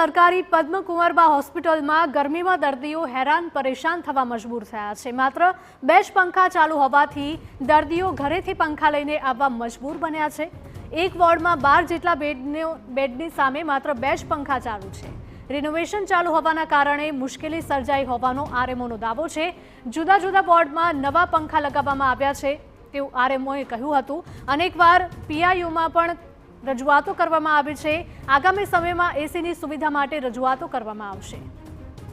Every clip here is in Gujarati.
સરકારી પદ્મકુંવરબા હોસ્પિટલમાં ગરમીમાં દર્દીઓ હેરાન પરેશાન થવા મજબૂર થયા છે। માત્ર 2 જ પંખા ચાલુ હોવાથી દર્દીઓ ઘરેથી પંખા લઈને આવવા મજબૂર બન્યા છે। એક વોર્ડમાં 12 જેટલા બેડની સામે માત્ર 2 જ પંખા ચાલુ છે। રિનોવેશન ચાલુ હોવાના કારણે મુશ્કેલી સર્જાઈ હોવાનો આરએમઓનો દાવો છે। જુદા જુદા વોર્ડમાં નવા પંખા લગાવવામાં આવ્યા છે તેવું આરએમઓએ કહ્યું હતું। અનેકવાર પીઆઈયુમાં પણ રજૂઆતો કરવામાં આવી છે। આગામી સમયમાં એસીની સુવિધા માટે રજૂઆતો કરવામાં આવશે।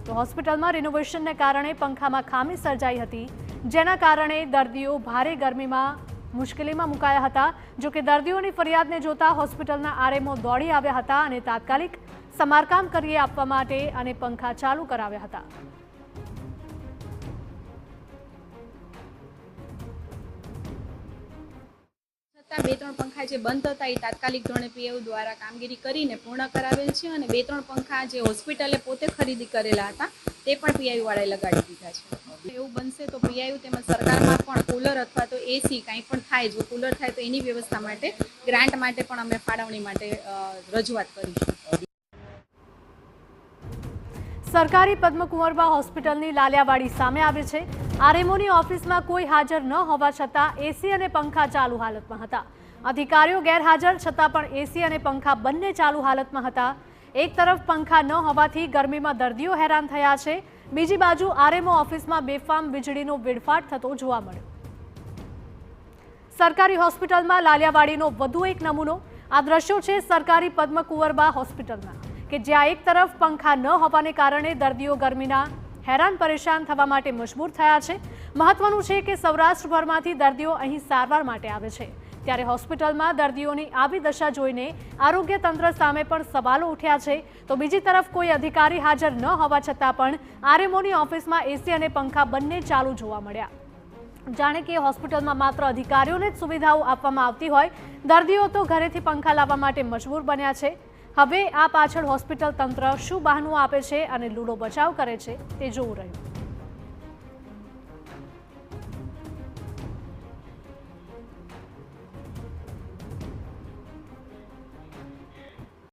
તો હોસ્પિટલમાં રિનોવેશનને કારણે પંખામાં ખામી સર્જાઈ હતી, જેના કારણે દર્દીઓ ભારે ગરમીમાં મુશ્કેલીમાં મુકાયા હતા। જો કે દર્દીઓની ફરિયાદને જોતા હોસ્પિટલના આરએમઓ દોડી આવ્યા હતા અને તાત્કાલિક સમારકામ કરી આપવા માટે અને પંખા ચાલુ કરાવ્યા હતા। બે ત્રણ પંખા જે બંધ હતા એ તાત્કાલિક ધોરણે પીએયુ દ્વારા કામગીરી કરીને પૂર્ણ કરાવેલ છે અને 2-3 પંખા જે હોસ્પિટલે પોતે ખરીદી કરેલા હતા તે પણ પીઆઈયુ વાળાએ લગાડી દીધા છે। એવું બનશે તો પીઆઈયુ તેમજ સરકારમાં પણ કુલર અથવા તો એસી કંઈ પણ થાય, જો કુલર થાય તો એની વ્યવસ્થા માટે ગ્રાન્ટ માટે પણ અમે ફાળવણી માટે રજૂઆત કરીશું। સરકારી પદ્મકુંવરબા હોસ્પિટલની લાલિયાવાડી સામે આવી છે। આરએમઓની ઓફિસમાં કોઈ હાજર ન હોવા છતાં એસી અને પંખા ચાલુ હાલતમાં હતા। અધિકારીઓ ગેરહાજર છતાં પણ એસી અને પંખા બંને ચાલુ હાલતમાં હતા। એક તરફ પંખા ન હોવાથી ગરમીમાં દર્દીઓ હેરાન થયા છે, બીજી બાજુ આરએમઓ ઓફિસમાં બેફામ વીજળીનો વેડફાટ થતો જોવા મળ્યો। સરકારી હોસ્પિટલમાં લાલિયાવાડીનો વધુ એક નમૂનો આ દ્રશ્યો છે સરકારી પદ્મકુંવરબા હોસ્પિટલના, કે જ્યાં એક તરફ પંખા ન હોવાને કારણે દર્દીઓ ગરમીના હેરાન પરેશાન થવા માટે મજબૂર થયા છે। મહત્વનું છે કે સૌરાષ્ટ્રભરમાંથી દર્દીઓ અહીં સારવાર માટે આવે છે, ત્યારે હોસ્પિટલમાં દર્દીઓની આવી દશા જોઈને આરોગ્ય તંત્ર સામે પણ સવાલો ઉઠ્યા છે। તો બીજી તરફ કોઈ અધિકારી હાજર ન હોવા છતાં પણ આરએમઓની ઓફિસમાં એસી અને પંખા બંને ચાલુ જોવા મળ્યા। જાણે કે હોસ્પિટલમાં માત્ર અધિકારીઓને જ સુવિધાઓ આપવામાં આવતી હોય, દર્દીઓ તો ઘરેથી પંખા લાવવા માટે મજબૂર બન્યા છે। હવે આ પાછળ હોસ્પિટલ તંત્ર શું બહાનું આપે છે અને લૂડો બચાવ કરે છે તે જોવું રહ્યું।